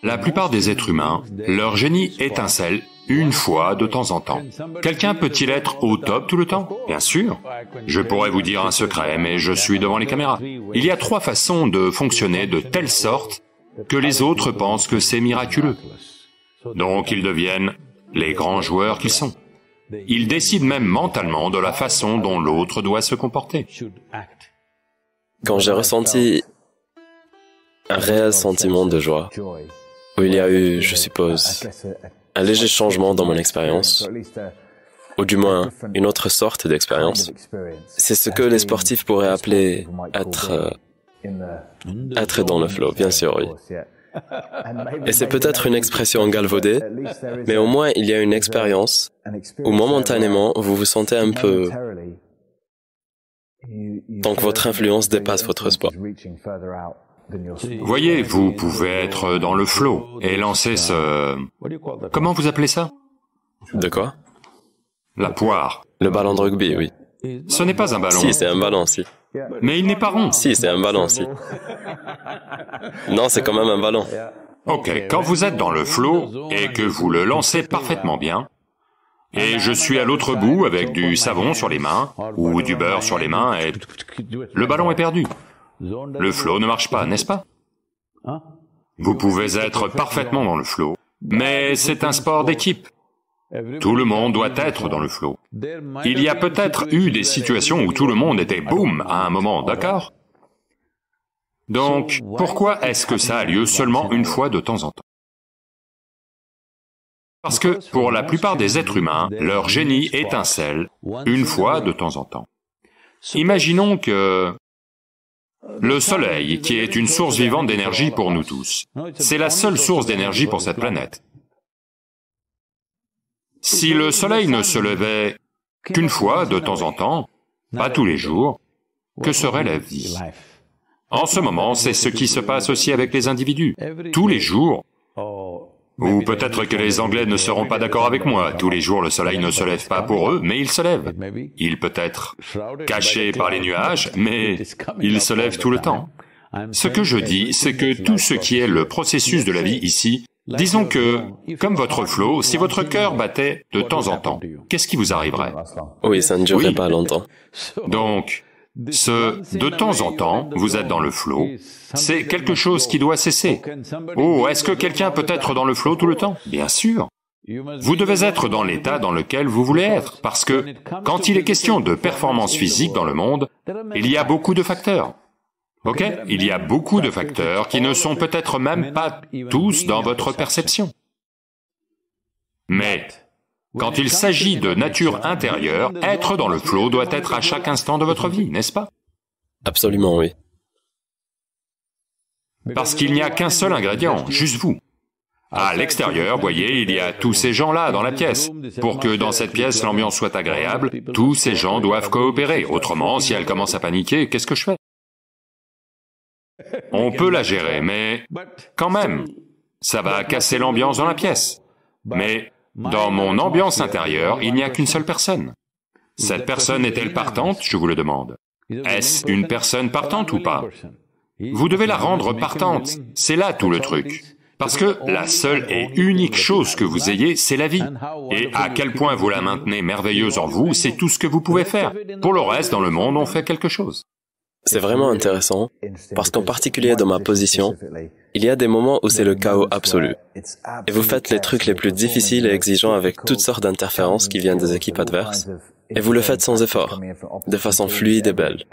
La plupart des êtres humains, leur génie étincelle une fois de temps en temps. Quelqu'un peut-il être au top tout le temps? Bien sûr. Je pourrais vous dire un secret, mais je suis devant les caméras. Il y a 3 façons de fonctionner de telle sorte que les autres pensent que c'est miraculeux. Donc ils deviennent les grands joueurs qu'ils sont. Ils décident même mentalement de la façon dont l'autre doit se comporter. Quand j'ai ressenti un réel sentiment de joie, où il y a eu, je suppose, un léger changement dans mon expérience, ou du moins une autre sorte d'expérience, c'est ce que les sportifs pourraient appeler être dans le flow, bien sûr, oui. Et c'est peut-être une expression galvaudée, mais au moins il y a une expérience où momentanément vous vous sentez un peu... Donc votre influence dépasse votre sport. Voyez, vous pouvez être dans le flow et lancer ce... Comment vous appelez ça? De quoi? La poire. Le ballon de rugby, oui. Ce n'est pas un ballon. Si, c'est un ballon, si. Mais il n'est pas rond. Si, c'est un ballon, si. Non, c'est quand même un ballon. Ok, quand vous êtes dans le flow et que vous le lancez parfaitement bien, et je suis à l'autre bout avec du savon sur les mains, ou du beurre sur les mains, et le ballon est perdu. Le flow ne marche pas, n'est-ce pas? Vous pouvez être parfaitement dans le flow, mais c'est un sport d'équipe. Tout le monde doit être dans le flow. Il y a peut-être eu des situations où tout le monde était boum à un moment, d'accord? Donc, pourquoi est-ce que ça a lieu seulement une fois de temps en temps? Parce que, pour la plupart des êtres humains, leur génie étincelle une fois de temps en temps. Imaginons que le Soleil, qui est une source vivante d'énergie pour nous tous, c'est la seule source d'énergie pour cette planète. Si le Soleil ne se levait qu'une fois de temps en temps, pas tous les jours, que serait la vie? En ce moment, c'est ce qui se passe aussi avec les individus. Tous les jours, ou peut-être que les Anglais ne seront pas d'accord avec moi, tous les jours le soleil ne se lève pas pour eux, mais il se lève. Il peut être caché par les nuages, mais il se lève tout le temps. Ce que je dis, c'est que tout ce qui est le processus de la vie ici, disons que, comme votre flot, si votre cœur battait de temps en temps, qu'est-ce qui vous arriverait? Oui, ça ne durerait pas longtemps. Donc, de temps en temps, vous êtes dans le flow, c'est quelque chose qui doit cesser. Oh, est-ce que quelqu'un peut être dans le flow tout le temps? Bien sûr. Vous devez être dans l'état dans lequel vous voulez être, parce que quand il est question de performance physique dans le monde, il y a beaucoup de facteurs. Ok? Il y a beaucoup de facteurs qui ne sont peut-être même pas tous dans votre perception. Mais quand il s'agit de nature intérieure, être dans le flow doit être à chaque instant de votre vie, n'est-ce pas? Absolument, oui. Parce qu'il n'y a qu'un seul ingrédient, juste vous. À l'extérieur, voyez, il y a tous ces gens-là dans la pièce. Pour que dans cette pièce l'ambiance soit agréable, tous ces gens doivent coopérer. Autrement, si elle commence à paniquer, qu'est-ce que je fais? On peut la gérer, mais quand même, ça va casser l'ambiance dans la pièce. Mais dans mon ambiance intérieure, il n'y a qu'une seule personne. Cette personne est-elle partante, je vous le demande? Est-ce une personne partante ou pas? Vous devez la rendre partante, c'est là tout le truc. Parce que la seule et unique chose que vous ayez, c'est la vie. Et à quel point vous la maintenez merveilleuse en vous, c'est tout ce que vous pouvez faire. Pour le reste, dans le monde, on fait quelque chose. C'est vraiment intéressant, parce qu'en particulier dans ma position, il y a des moments où c'est le chaos absolu. Et vous faites les trucs les plus difficiles et exigeants avec toutes sortes d'interférences qui viennent des équipes adverses. Et vous le faites sans effort, de façon fluide et belle.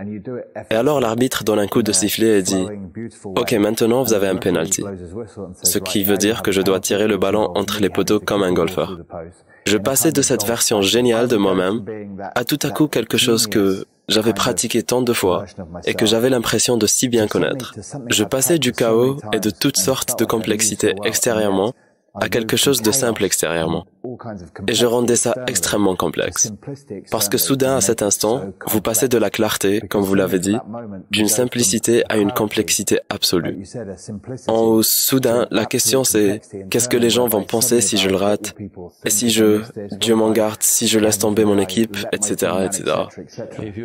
Et alors l'arbitre donne un coup de sifflet et dit « Ok, maintenant vous avez un penalty », ce qui veut dire que je dois tirer le ballon entre les poteaux comme un golfeur. Je passais de cette version géniale de moi-même à tout à coup quelque chose que j'avais pratiqué tant de fois et que j'avais l'impression de si bien connaître. Je passais du chaos et de toutes sortes de complexités extérieurement à quelque chose de simple extérieurement. Et je rendais ça extrêmement complexe. Parce que soudain, à cet instant, vous passez de la clarté, comme vous l'avez dit, d'une simplicité à une complexité absolue. Soudain, la question c'est, qu'est-ce que les gens vont penser si je le rate? Et si Dieu m'en garde, si je laisse tomber mon équipe, etc., etc.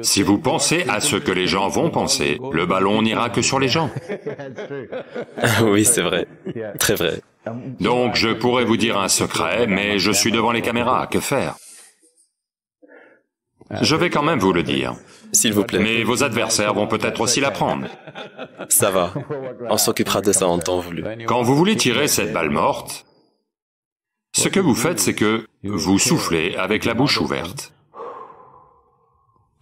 Si vous pensez à ce que les gens vont penser, le ballon n'ira que sur les gens. Oui, c'est vrai. Très vrai. Donc, je pourrais vous dire un secret, mais je suis devant les caméras, que faire? Je vais quand même vous le dire. S'il vous plaît. Mais vos adversaires vont peut-être aussi l'apprendre. Ça va. On s'occupera de ça en temps voulu. Quand vous voulez tirer cette balle morte, ce que vous faites, c'est que vous soufflez avec la bouche ouverte.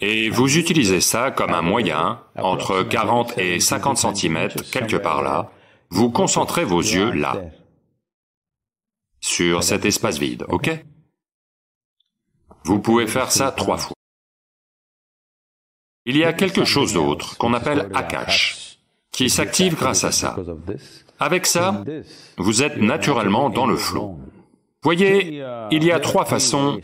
Et vous utilisez ça comme un moyen, entre 40 et 50 cm, quelque part là, vous concentrez vos yeux là, sur cet espace vide, ok? Vous pouvez faire ça 3 fois. Il y a quelque chose d'autre qu'on appelle Akash, qui s'active grâce à ça. Avec ça, vous êtes naturellement dans le flow. Voyez, il y a 3 façons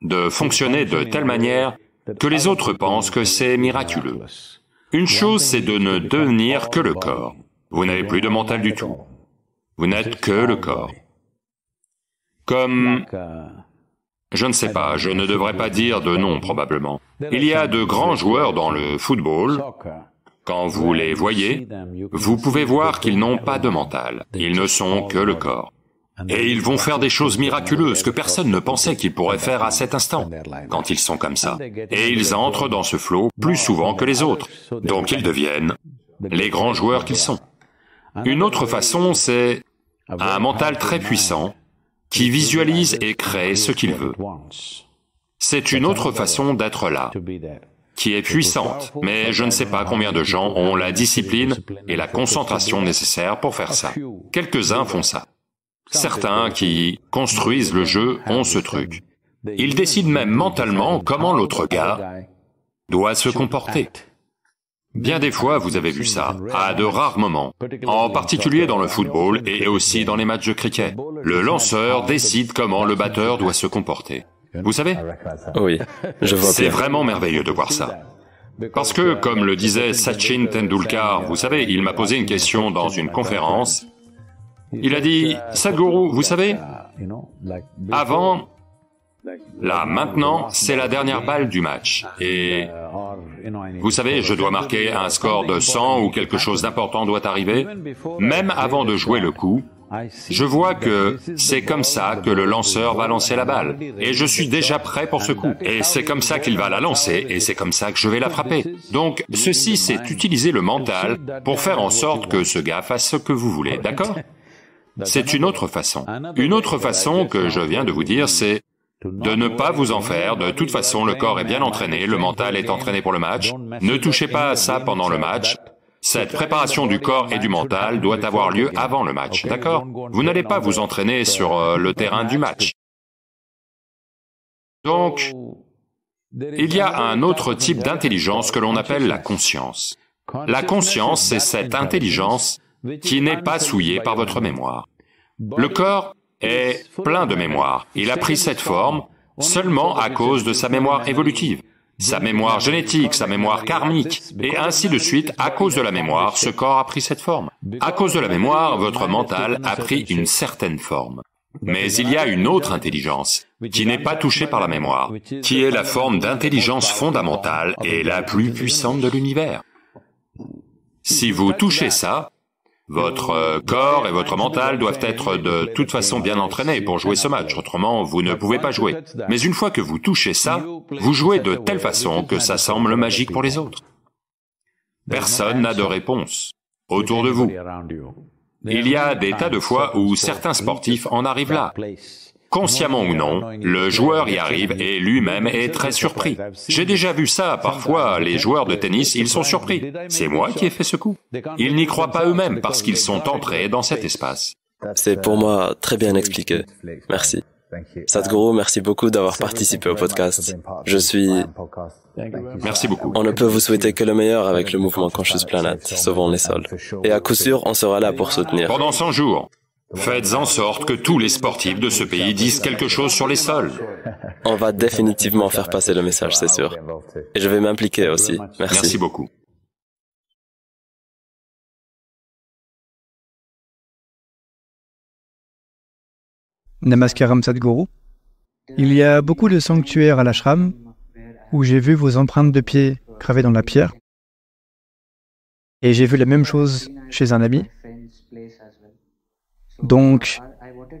de fonctionner de telle manière que les autres pensent que c'est miraculeux. Une chose, c'est de ne devenir que le corps. Vous n'avez plus de mental du tout. Vous n'êtes que le corps. Comme... je ne sais pas, je ne devrais pas dire de nom probablement. Il y a de grands joueurs dans le football. Quand vous les voyez, vous pouvez voir qu'ils n'ont pas de mental. Ils ne sont que le corps. Et ils vont faire des choses miraculeuses que personne ne pensait qu'ils pourraient faire à cet instant, quand ils sont comme ça. Et ils entrent dans ce flot plus souvent que les autres. Donc ils deviennent les grands joueurs qu'ils sont. Une autre façon, c'est un mental très puissant qui visualise et crée ce qu'il veut. C'est une autre façon d'être là, qui est puissante, mais je ne sais pas combien de gens ont la discipline et la concentration nécessaires pour faire ça. Quelques-uns font ça. Certains qui construisent le jeu ont ce truc. Ils décident même mentalement comment l'autre gars doit se comporter. Bien des fois, vous avez vu ça, à de rares moments, en particulier dans le football et aussi dans les matchs de cricket. Le lanceur décide comment le batteur doit se comporter. Vous savez? Oui, je vois bien. C'est vraiment merveilleux de voir ça. Parce que, comme le disait Sachin Tendulkar, vous savez, il m'a posé une question dans une conférence. Il a dit, « Sadhguru, vous savez, avant, là, maintenant, c'est la dernière balle du match. Et vous savez, je dois marquer un score de 100 ou quelque chose d'important doit arriver. Même avant de jouer le coup, je vois que c'est comme ça que le lanceur va lancer la balle. Et je suis déjà prêt pour ce coup. Et c'est comme ça qu'il va la lancer, et c'est comme ça que je vais la frapper. Donc, ceci, c'est utiliser le mental pour faire en sorte que ce gars fasse ce que vous voulez, d'accord? C'est une autre façon. Une autre façon que je viens de vous dire, c'est de ne pas vous en faire. De toute façon, le corps est bien entraîné, le mental est entraîné pour le match. Ne touchez pas à ça pendant le match. Cette préparation du corps et du mental doit avoir lieu avant le match, d'accord? Vous n'allez pas vous entraîner sur le terrain du match. Donc, il y a un autre type d'intelligence que l'on appelle la conscience. La conscience, c'est cette intelligence qui n'est pas souillée par votre mémoire. Le corps est plein de mémoire. Il a pris cette forme seulement à cause de sa mémoire évolutive, sa mémoire génétique, sa mémoire karmique, et ainsi de suite. À cause de la mémoire, ce corps a pris cette forme. À cause de la mémoire, votre mental a pris une certaine forme. Mais il y a une autre intelligence, qui n'est pas touchée par la mémoire, qui est la forme d'intelligence fondamentale et la plus puissante de l'univers. Si vous touchez ça, votre corps et votre mental doivent être de toute façon bien entraînés pour jouer ce match, autrement vous ne pouvez pas jouer. Mais une fois que vous touchez ça, vous jouez de telle façon que ça semble magique pour les autres. Personne n'a de réponse autour de vous. Il y a des tas de fois où certains sportifs en arrivent là. Consciemment ou non, le joueur y arrive et lui-même est très surpris. J'ai déjà vu ça, parfois, les joueurs de tennis, ils sont surpris. C'est moi qui ai fait ce coup. Ils n'y croient pas eux-mêmes parce qu'ils sont entrés dans cet espace. C'est pour moi très bien expliqué. Merci. Sadhguru, merci beaucoup d'avoir participé au podcast. Merci beaucoup. On ne peut vous souhaiter que le meilleur avec le mouvement Conscious Planet, Sauvons les sols. Et à coup sûr, on sera là pour soutenir. Pendant 100 jours. Faites en sorte que tous les sportifs de ce pays disent quelque chose sur les sols. On va définitivement faire passer le message, c'est sûr. Et je vais m'impliquer aussi. Merci. Merci beaucoup. Namaskaram Sadhguru. Il y a beaucoup de sanctuaires à l'ashram où j'ai vu vos empreintes de pieds gravées dans la pierre. Et j'ai vu la même chose chez un ami. Donc,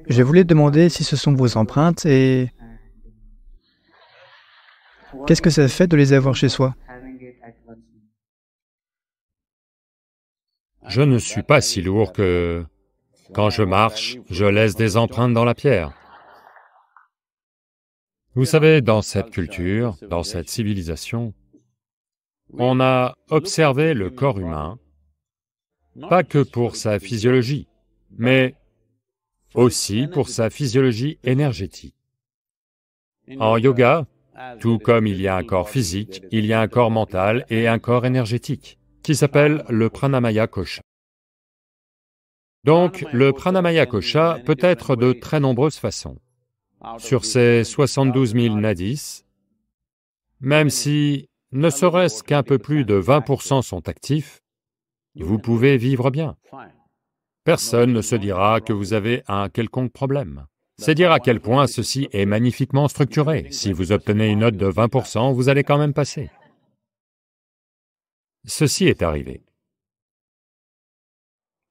je voulais demander si ce sont vos empreintes et qu'est-ce que ça fait de les avoir chez soi? Je ne suis pas si lourd que... Quand je marche, je laisse des empreintes dans la pierre. Vous savez, dans cette culture, dans cette civilisation, on a observé le corps humain, pas que pour sa physiologie, mais aussi pour sa physiologie énergétique. En yoga, tout comme il y a un corps physique, il y a un corps mental et un corps énergétique, qui s'appelle le Pranamaya Kosha. Donc, le Pranamaya Kosha peut être de très nombreuses façons. Sur ces 72 000 nadis, même si ne serait-ce qu'un peu plus de 20% sont actifs, vous pouvez vivre bien. Personne ne se dira que vous avez un quelconque problème. C'est dire à quel point ceci est magnifiquement structuré. Si vous obtenez une note de 20%, vous allez quand même passer. Ceci est arrivé.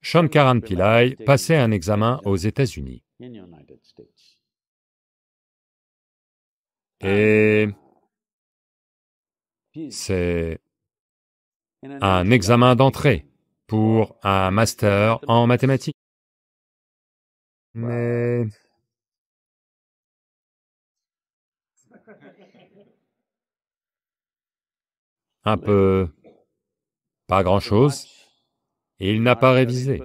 Shankaran Pillai passait un examen aux États-Unis. Et c'est un examen d'entrée pour un master en mathématiques. Mais un peu, pas grand-chose, il n'a pas révisé.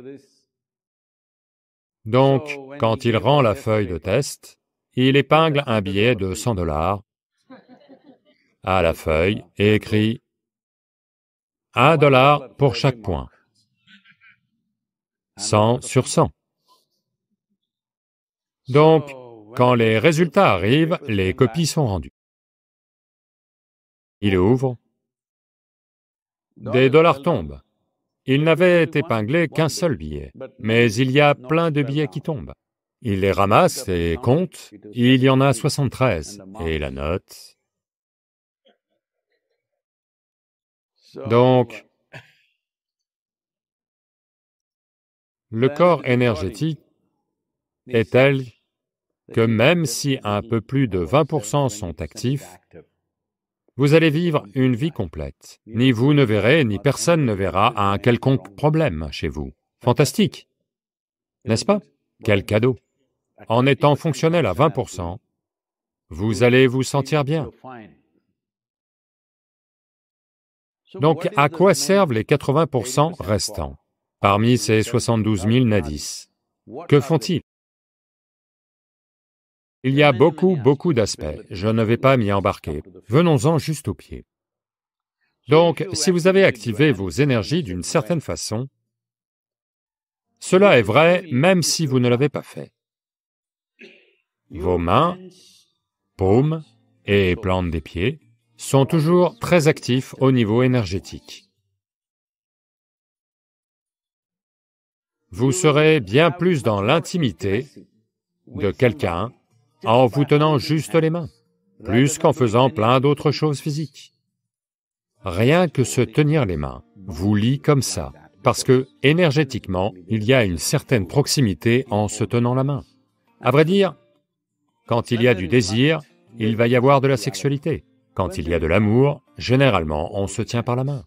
Donc, quand il rend la feuille de test, il épingle un billet de $100 à la feuille et écrit « 1 dollar pour chaque point, 100 sur 100 ». Donc, quand les résultats arrivent, les copies sont rendues. Il ouvre, des dollars tombent. Il n'avait épinglé qu'un seul billet, mais il y a plein de billets qui tombent. Il les ramasse et compte, il y en a 73, et la note... Donc, le corps énergétique est tel que même si un peu plus de 20% sont actifs, vous allez vivre une vie complète. Ni vous ne verrez, ni personne ne verra un quelconque problème chez vous. Fantastique, n'est-ce pas? Quel cadeau! En étant fonctionnel à 20%, vous allez vous sentir bien. Donc, à quoi servent les 80% restants? Parmi ces 72 000 nadis, que font-ils? Il y a beaucoup d'aspects, je ne vais pas m'y embarquer. Venons-en juste au pied. Donc, si vous avez activé vos énergies d'une certaine façon, cela est vrai même si vous ne l'avez pas fait. Vos mains, paumes et plantes des pieds sont toujours très actifs au niveau énergétique. Vous serez bien plus dans l'intimité de quelqu'un en vous tenant juste les mains, plus qu'en faisant plein d'autres choses physiques. Rien que se tenir les mains vous lie comme ça, parce que, énergétiquement, il y a une certaine proximité en se tenant la main. À vrai dire, quand il y a du désir, il va y avoir de la sexualité. Quand il y a de l'amour, généralement, on se tient par la main.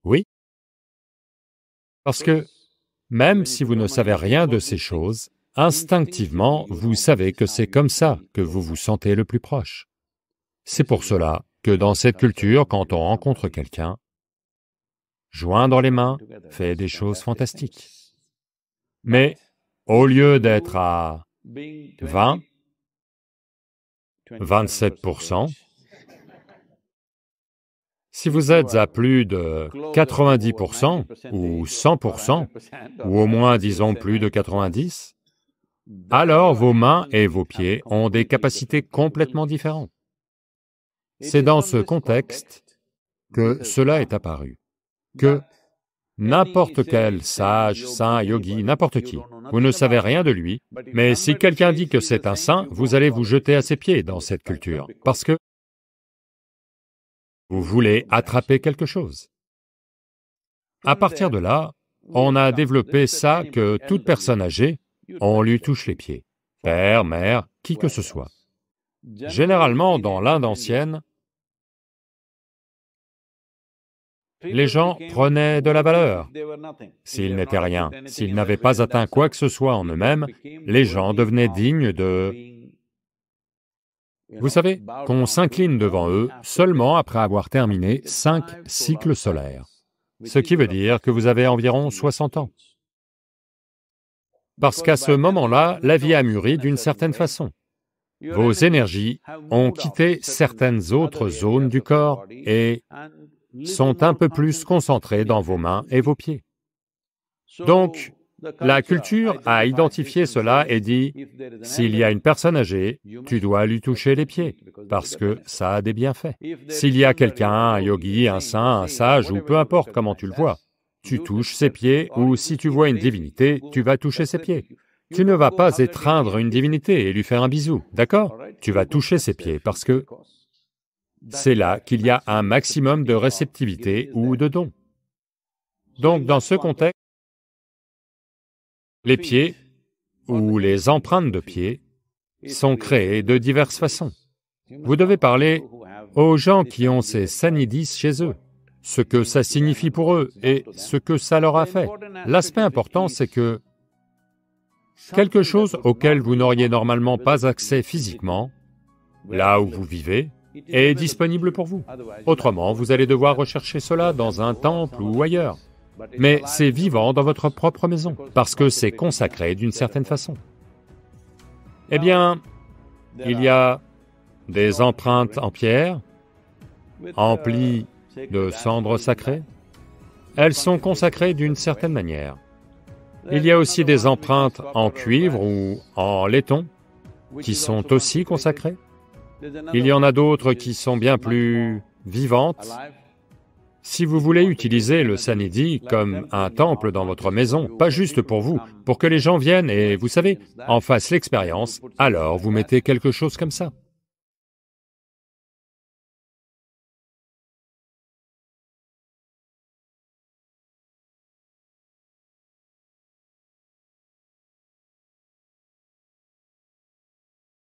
Oui? Parce que, même si vous ne savez rien de ces choses, instinctivement, vous savez que c'est comme ça que vous vous sentez le plus proche. C'est pour cela que dans cette culture, quand on rencontre quelqu'un, joindre les mains fait des choses fantastiques. Mais au lieu d'être à 20, 27%, Si vous êtes à plus de 90% ou 100%, ou au moins disons plus de 90%, alors vos mains et vos pieds ont des capacités complètement différentes. C'est dans ce contexte que cela est apparu, que n'importe quel sage, saint, yogi, n'importe qui, vous ne savez rien de lui, mais si quelqu'un dit que c'est un saint, vous allez vous jeter à ses pieds dans cette culture, parce que vous voulez attraper quelque chose. À partir de là, on a développé ça que toute personne âgée, on lui touche les pieds, père, mère, qui que ce soit. Généralement, dans l'Inde ancienne, les gens prenaient de la valeur. S'ils n'étaient rien, s'ils n'avaient pas atteint quoi que ce soit en eux-mêmes, les gens devenaient dignes de... Vous savez, qu'on s'incline devant eux seulement après avoir terminé 5 cycles solaires, ce qui veut dire que vous avez environ 60 ans. Parce qu'à ce moment-là, la vie a mûri d'une certaine façon. Vos énergies ont quitté certaines autres zones du corps et sont un peu plus concentrées dans vos mains et vos pieds. Donc, la culture a identifié cela et dit, s'il y a une personne âgée, tu dois lui toucher les pieds, parce que ça a des bienfaits. S'il y a quelqu'un, un yogi, un saint, un sage, ou peu importe comment tu le vois, tu touches ses pieds, ou si tu vois une divinité, tu vas toucher ses pieds. Tu ne vas pas étreindre une divinité et lui faire un bisou, d'accord? Tu vas toucher ses pieds, parce que c'est là qu'il y a un maximum de réceptivité ou de don. Donc, dans ce contexte, les pieds, ou les empreintes de pieds, sont créées de diverses façons. Vous devez parler aux gens qui ont ces sannidhis chez eux, ce que ça signifie pour eux et ce que ça leur a fait. L'aspect important, c'est que quelque chose auquel vous n'auriez normalement pas accès physiquement, là où vous vivez, est disponible pour vous. Autrement, vous allez devoir rechercher cela dans un temple ou ailleurs. Mais c'est vivant dans votre propre maison, parce que c'est consacré d'une certaine façon. Eh bien, il y a des empreintes en pierre, emplies de cendres sacrées. Elles sont consacrées d'une certaine manière. Il y a aussi des empreintes en cuivre ou en laiton, qui sont aussi consacrées. Il y en a d'autres qui sont bien plus vivantes. Si vous voulez utiliser le sannidhi comme un temple dans votre maison, pas juste pour vous, pour que les gens viennent et, vous savez, en fassent l'expérience, alors vous mettez quelque chose comme ça.